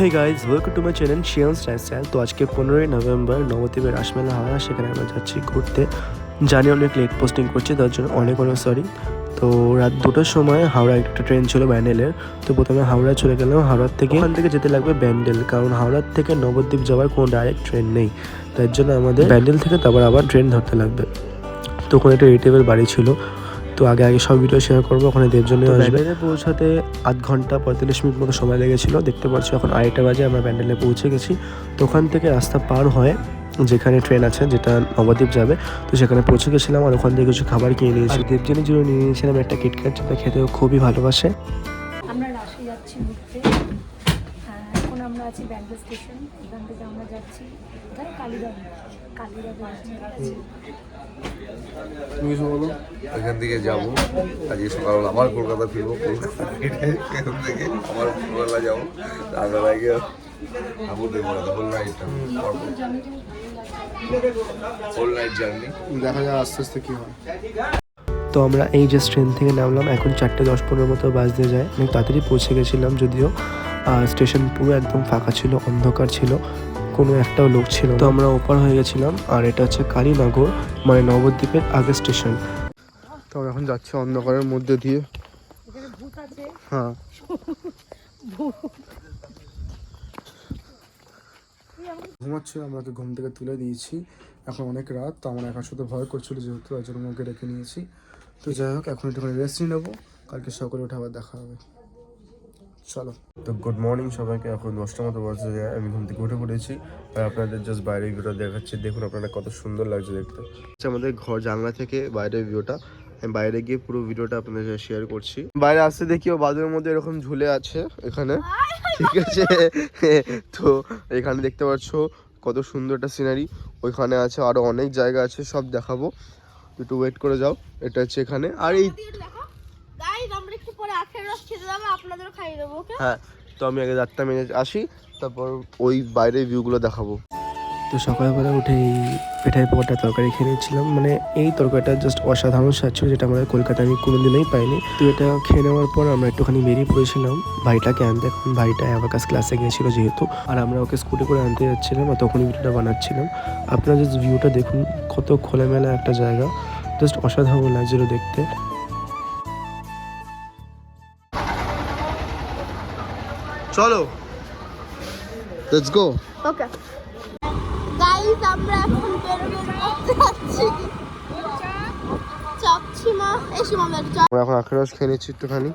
Hey guys, welcome to my channel Shiyan's lifestyle. তো আজকে 15ই November নবদ্বীপের রাসমেলা হয়, সেখানে আমরা যাচ্ছি ঘুরতে। জানি অনেক লেট পোস্টিং করছি, তার জন্য অনেক সরি। তো রাত 2টার সময় হাওড়া একটা ট্রেন ছিল ব্যান্ডেলের। তো প্রথমে হাওড়ায় চলে গেলাম, হাওড়ার থেকে ওখান থেকে যেতে লাগবে ব্যান্ডেল, কারণ হাওড়ার থেকে নবদ্বীপ যাওয়ার কোনো ডাইরেক্ট ট্রেন নেই। তার জন্য আমাদের ব্যান্ডেল থেকে তারপর আবার ট্রেন ধরতে লাগবে। তো ওখানে একটা রিলেটিভের বাড়ি ছিল, তো আগে সব ভিডিও শেয়ার করবো। ওখানে দেবজনে ব্যান্ডেলে পৌঁছাতে 8 ঘন্টা 45 মিনিট মতো সময় লেগেছিলো। দেখতে পাচ্ছি এখন 2:30 বাজে আমরা ব্যান্ডেলে পৌঁছে গেছি। তো ওখান থেকে রাস্তা পার হয়ে যেখানে ট্রেন আছে যেটা নবদ্বীপ যাবে, তো সেখানে পৌঁছে গেছিলাম। আর ওখান থেকে কিছু খাবার কিনে নিয়েছি। দেবজনের জন্য নিয়ে নিয়েছিলাম একটা কিটক্যাট, যেটা খেতেও খুবই ভালোবাসে। আমরা রাশি যাচ্ছি ঘুরতে। এখন আমরা আছি ব্যান্ডেল স্টেশন। এখান থেকে আমরা যাচ্ছি কালীবাড়ি। তুমি কিছু বলো। এখান থেকে যাবো আজকে সকালবেলা আবার কলকাতা ফিরবো। এখান থেকে আবার সকালবেলা যাবো, রান্নার আগে হোল নাইট জার্নি। দেখা যায় আস্তে আস্তে কী হয়। তো আমরা এই যে ট্রেন থেকে নামলাম, এখন 4টে 10-15 মতো বাজতে যায়। অনেক তাড়াতাড়ি পৌঁছে গেছিলাম, যদিও স্টেশন পুরো একদম ফাঁকা ছিল, অন্ধকার ছিল, কোনো একটাও লোক ছিল। তো আমরা ওপার হয়ে গেছিলাম। আর এটা হচ্ছে কালীনগর, মানে নবদ্বীপের আগের স্টেশন। তো এখন যাচ্ছে অন্ধকারের মধ্যে দিয়ে। হ্যাঁ, ঘুমাচ্ছিল, আমাকে ঘুম থেকে তুলে দিয়েছি। এখন অনেক রাত, তো আমার এখন শুধু ভয় করছিল, যেহেতু তার জন্য মুখে রেখে নিয়েছি। তো যাই হোক, এখন একটুখানি রেস্ট নিয়ে নেবো, কালকে সকালে উঠে আবার দেখা হবে। চলো। তো গুড মর্নিং সবাইকে। এখন 10টার মতো বাজে যায়, আমি ঘুম থেকে উঠে পড়েছি। আর আপনাদের জাস্ট বাইরের ভিউটা দেখাচ্ছি, দেখুন আপনারা কত সুন্দর লাগছে দেখতে। আমাদের ঘর জানলা থেকে বাইরের ভিউটা, আমি বাইরে গিয়ে পুরো ভিডিওটা আপনাদের সাথে শেয়ার করছি। বাইরে আসতে দেখি ও বাদুরের মধ্যে এরকম ঝুলে আছে এখানে, ঠিক আছে। তো এখানে দেখতে পাচ্ছ কত সুন্দর একটা সিনারি। ওইখানে আছে আরো অনেক জায়গা আছে, সব দেখাবো, একটু ওয়েট করে যাও। এটা হচ্ছে এখানে। আর এই হ্যাঁ, তো আমি আগে দাঁতটা মেজে আসি, তারপর ওই বাইরের ভিউগুলো দেখাবো। তো সকালবেলা উঠে এই পেঠাই পোকাটা তরকারি খেয়ে নিচ্ছিলাম। মানে এই তরকারিটা জাস্ট অসাধারণ স্বাদ ছিল, যেটা আমাদের কলকাতায় আমি কোনোদিনই পাইনি। তো এটা খেয়ে নেওয়ার পর আমরা একটুখানি বেরিয়ে পড়েছিলাম ভাইটাকে আনতে। এখন ভাইটা অ্যাবাকাস ক্লাসে গিয়েছিল যেহেতু, আর আমরা ওকে স্কুটি করে আনতে যাচ্ছিলাম, আর তখনই ভিডিওটা বানাচ্ছিলাম। আপনারা জাস্ট ভিউটা দেখুন, কত খোলামেলা একটা জায়গা, জাস্ট অসাধারণ লাগছিল দেখতে। চলো, লেটস গো। ওকে গাইস, আমরা এখন বেরোবেন করতে যাচ্ছি। চাপছি মা, এসি মামা চাপ। আমরা এখন আখের রস খেয়ে নিচ্ছি একটুখানি।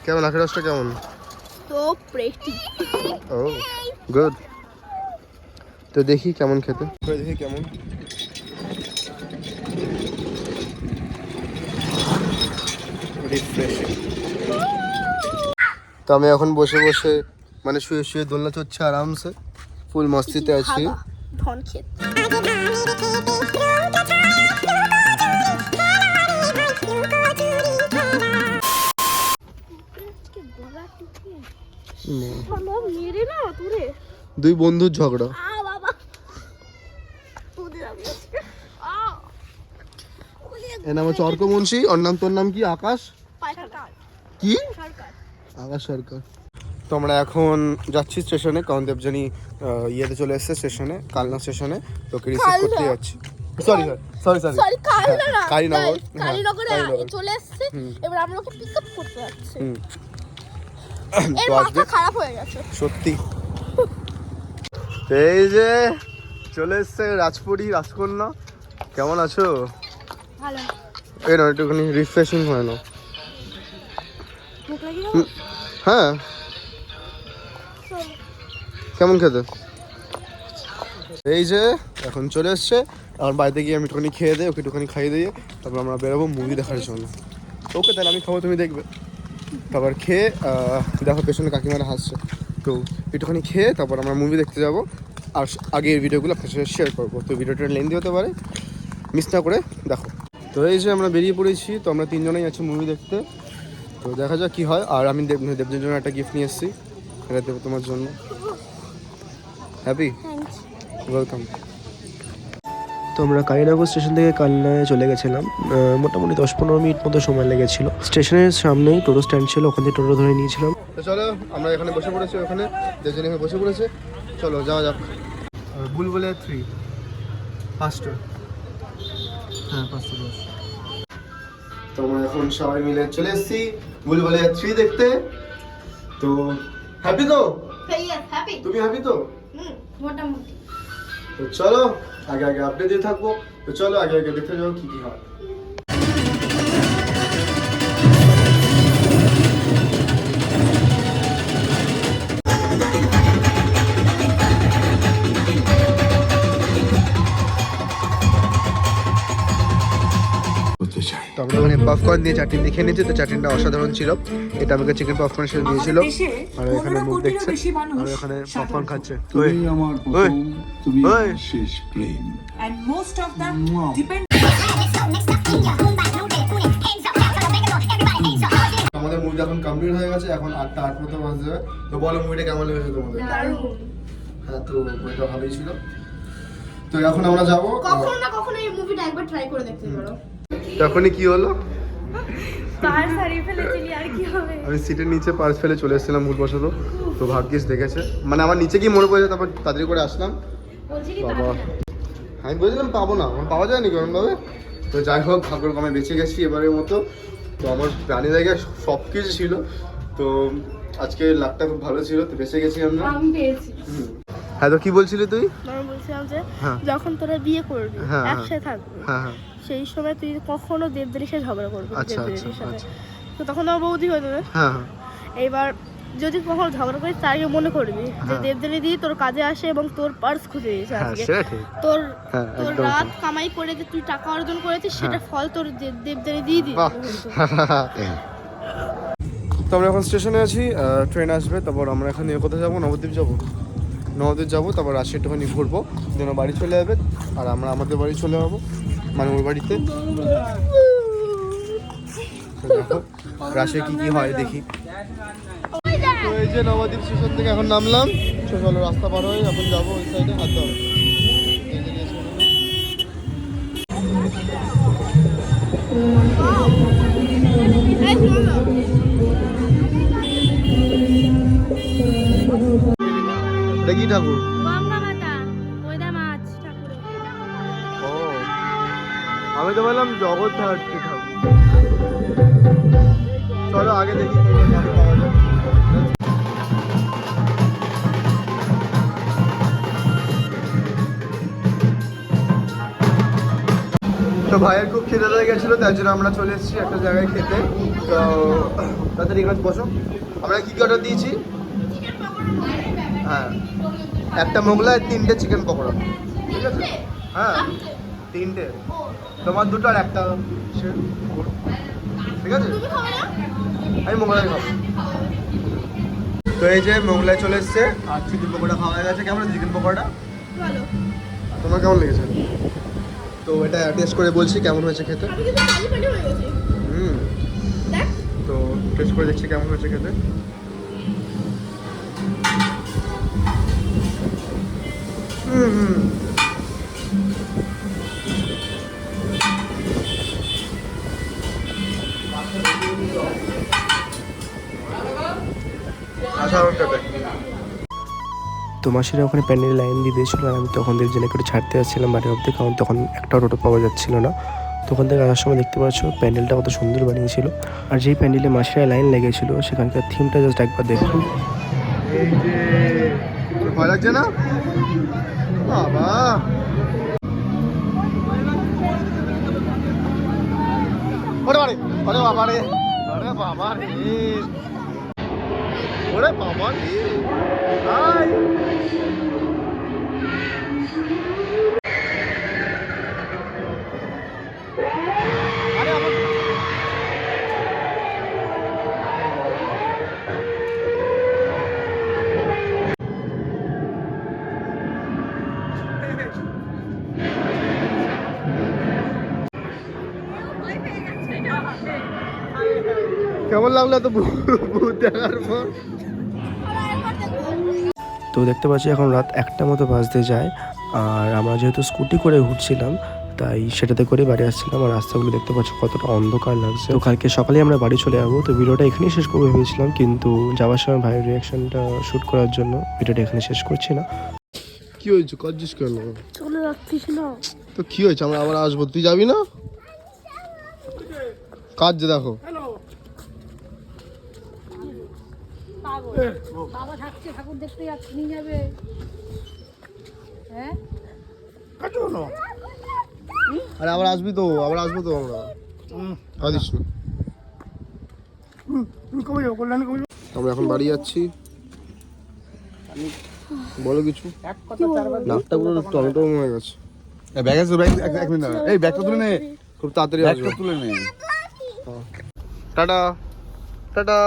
কেমন আখের রসটা কেমন? তো প্রেটি। ও গুড। তো দেখি কেমন খেতে, দেখি কেমন। তো আমি এখন বসে বসে মানে শুয়ে শুয়ে দোলনা চড়ছে আরামসে, ফুল মস্তিতে আছি। ধন খেত দুই বন্ধুর ঝগড়া। এর নাম হচ্ছে অর্ক মুন্সি, ওর নাম, তোর নাম কি? আকাশ কি? আকাশ সরকার। তো আমরা এখন যাচ্ছি স্টেশনে, কারণ দেবজানি ইয়েতে চলে এসেছে স্টেশনে, কালনা স্টেশনে। তোকে রিসিভ করতে যাচ্ছি। সরি কালীনগর চলে এসেছে। এবার আমরা ওকে পিক আপ করতে যাচ্ছি। তো আজকে খারাপ হয়ে গেছে সত্যি। এই যে চলে এসছে রাজপুরি রাজকন্যা। কেমন আছো? ভালো। এই না একটুখানি রিফ্রেশিং হয় না? হ্যাঁ, কেমন খেতে? এই যে এখন চলে এসছে, আর বাড়িতে গিয়ে আমি একটুখানি খেয়ে দিই, ওকে একটুখানি খাইয়ে দিয়ে তারপর আমরা বেরোবো মুভি দেখার জন্য। ওকে, তাহলে আমি খাবো, তুমি দেখবে। তারপর খেয়ে দেখো পেছনে কাকিমারা হাসছে, তো একটুখানি খেয়ে তারপর আমরা মুভি দেখতে যাবো। আর আগের ভিডিওগুলো আপনার সাথে শেয়ার করবো, তো ভিডিওটা লেন্দি হতে পারে, মিস না করে দেখো। তো এই যে আমরা বেরিয়ে পড়েছি, তো আমরা 3 জনেই আছি মুভি দেখতে। তো দেখা যাক কী হয়। আর আমি দেবদের জন্য একটা গিফট নিয়ে এসেছি, এটা দেবো তোমার জন্য। Happy, welcome. তো আমরা কালীনগর স্টেশন থেকে কালনায় চলে গেছিলাম। মোটামুটি 10-15 মিনিট মতো সময় লেগেছিলো। স্টেশনের সামনেই টোটো স্ট্যান্ড ছিল, ওখান থেকে টোটো ধরে নিয়েছিলাম। তো চলো আমরা এখানে বসে পড়েছি, ওখানে যেজন এখানে বসে পড়েছে, চলো যাওয়া যাক। বুলবুলিয়া 3 5টা, হ্যাঁ 5টা দশ। তো আমরা এখন সবাই মিলে চলে এসেছি বুলবুলিয়া 3 দেখতে। তো হ্যাপি তো? হ্যাপি। তুমি হ্যাপি তো? মোটামুটি। তো চলো আগে আগে আপডেট দিয়ে থাকবো। তো চলো আগে আগে দেখতে যাও কি কি হয়। তো আমরা ওখানে পপকর্ন দিয়ে চাটনি দিয়ে খেয়ে নিয়েছি। তো চাটনিটা অসাধারণ ছিল। এটা আমাকে চিকেন পপকর্নের সাথে দিয়েছিল। আর এখানে মুখ দেখছে আর এখানে পপকর্ন খাচ্ছে। ওই আমার ওই তুমি ওই শেষ প্রেম and most of them depend আমাদের মুভি এখন কমপ্লিট হয়ে গেছে, এখন 8টা 8 মতো বাজে। তো বলো মুভিটা কেমন লেগেছে তোমাদের? হ্যাঁ তো মুভিটা ভালোই ছিল। তো এখন আমরা যাবো। কখনো না কখনো এই মুভিটা একবার ট্রাই করে দেখতে পারো। তখনই কি হলো, পার্স হারিয়ে ফেলেছিলি, আর কি হবে? আমি সিটের নিচে পার্স ফেলে চলে এসেছিলাম ভুলবশত। তো ভাগ্যিস দেখেছে, মানে আমার নিচে কি মনে পড়েছে, তারপর তাড়াতাড়ি করে আসলাম। বাবা আমি বলছিলাম পাবো না, আমার পাওয়া যায়নি কোনোভাবে। তো যাই হোক ভাগ্যর কমে বেঁচে গেছি এবারের মতো। তো আমার প্রাণী জায়গায় সব কিছু ছিল। তো আজকে লাকটা খুব ভালো ছিল, তো বেঁচে গেছি আমরা। আমি পেয়েছি। হ্যাঁ তো কি বলছিলি তুই? আমি বলছিলাম যে হ্যাঁ। যখন তোরা বিয়ে করবি হ্যাঁ, হ্যাঁ। একসাথে থাকবি, হ্যাঁ হ্যাঁ সেই সময় তুই কখনো দেবদারির সাথে ঝগড়া করবি না, আচ্ছা, দেবদারির আচ্ছা, সাথে। আচ্ছা। তো তখন আমার বৌদি হয়ে যাবে। হ্যাঁ হ্যাঁ এইবার যদি কখনো ঝগড়া করিস তার আগে মনে করবি যে হ্যাঁ। দেবদারি দিয়ে তোর কাজে আসে এবং তোর পার্স খুঁজে দিয়েছে হ্যাঁ আজকে। সেটা ঠিক। তোর হ্যাঁ, তোর একদম রাত ঠিক। কামাই করে যে তুই টাকা অর্জন করেছিস সেটা হ্যাঁ। ফল তোর দেবদারি দিয়ে দিয়েছে। বাহ। তো আমরা এখন স্টেশনে আছি, ট্রেন আসবে। তারপর আমরা এখানে কোথায় যাবো? নবদ্বীপ যাবো। নবদ্বীপ যাবো, তারপর রাশি একটুখানি ঘুরবো, যেন বাড়ি চলে যাবে। আর আমরা আমাদের বাড়ি চলে যাবো, মানে ওই বাড়িতে। তো দেখো রাশি কি কি হয় দেখি। তো এই যে নবদ্বীপ স্টেশন থেকে এখন নামলাম। চলো রাস্তা পার হয়ে এখন যাবো ওই সাইডে, হাত দাও। দেখি ঠাকুর। ও আমি তো বললাম জগৎ ধাত্রী ঠাকুর। চলো আগে দেখি কেমন পাওয়া যায়। তো ভাইয়ের খুব খিদে লেগে গেছিলো, তার জন্য আমরা চলে এসেছি একটা জায়গায় খেতে। তো তাড়াতাড়ি এখানে বসো। আমরা কি কি অর্ডার দিয়েছি? হ্যাঁ একটা মোগলাই, 3টে চিকেন পকোড়া। ঠিক আছে? হ্যাঁ 3টে, তোমার 2টো আর একটা। ঠিক আছে আমি মোগলাই খাবো। তো এই যে মোগলাই চলে এসছে আর চিকেন পকোড়া খাওয়া হয়ে গেছে। কেমন চিকেন পকোড়াটা? ভালো। তোমার কেমন লেগেছে? তো এটা টেস্ট করে বলছি কেমন হয়েছে খেতে। আমি কিন্তু পানি পানি হয়ে গেছি। দেখ তো টেস্ট করে দেখছি কেমন হয়েছে খেতে। অসাধারণ খেতে। তো মাসিরা ওখানে প্যান্ডেল লাইন দিয়ে দিয়েছিল আর আমি তখন দেবজনকে একটু ছাড়তে যাচ্ছিলাম বাড়ির অব্দি, কারণ তখন একটা টোটো পাওয়া যাচ্ছিল না। তখন থেকে আসার সময় দেখতে পাচ্ছ প্যান্ডেলটা কত সুন্দর বানিয়েছিল। আর যেই প্যান্ডেলে মাসিরা লাইন লেগেছিল সেখানকার থিমটা জাস্ট একবার দেখুন। এই যে ভয় লাগছে না বাবা? ওরে বাবা রে, ওরে বাবা রে, ওরে বাবা রে, ওরে বাবা রে। হাই আরে আমার কেমন লাগলো তো ভূত দেখার পর? তো দেখতে পাচ্ছি এখন রাত 1টা মতো বাজতে যায়। আর আমরা যেহেতু স্কুটি করে ঘুরছিলাম তাই সেটাতে করে বাড়ি আসছিলাম। আর রাস্তাগুলো দেখতে পাচ্ছ কতটা অন্ধকার লাগছে। তো কালকে সকালে আমরা বাড়ি চলে যাবো। তো ভিডিওটা এখানেই শেষ করবো ভেবেছিলাম, কিন্তু যাওয়ার সময় ভাইয়ের রিয়াকশনটা শ্যুট করার জন্য ভিডিওটা এখানে শেষ করছি না। কি হয়েছে, কাঁদছিস কেন? চলে যাচ্ছিস না? তো কি হয়েছে, আমরা আবার আসবো, তুই যাবি না? কাজ যে দেখো। বাবা থাকছে, ঠাকুর দেখতে যাচ্ছে, নিয়ে যাবে। হ্যাঁ আরে আবার আসবি তো, আবার আসবো তো আমরা। কাঁদিস না। আমরা এখন বাড়ি যাচ্ছি। বলো কিছু। নাকটা পুরো টমেটো হয়ে গেছে। ব্যাগ আছে, ব্যাগ এক মিনিট দাঁড়া। এই ব্যাগটা তুলে নে, খুব তাড়াতাড়ি আসবে। তুলে নে। Tata tata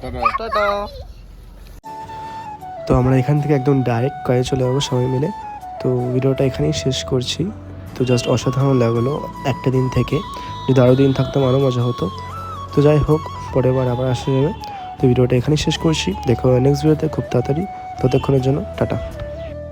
tata. টাটা। তো আমরা এখান থেকে একদম ডাইরেক্ট কাজে চলে যাবো সবাই মিলে। তো ভিডিওটা এখানেই শেষ করছি। তো জাস্ট অসাধারণ লাগলো একটা দিন থেকে, যদি আরও দিন থাকতাম আরও মজা হতো। তো যাই হোক, পরের বার আবার আসা যাবে। তো ভিডিওটা এখানেই শেষ করছি, দেখা হবে নেক্সট ভিডিওতে খুব তাড়াতাড়ি। ততক্ষণের জন্য টাটা।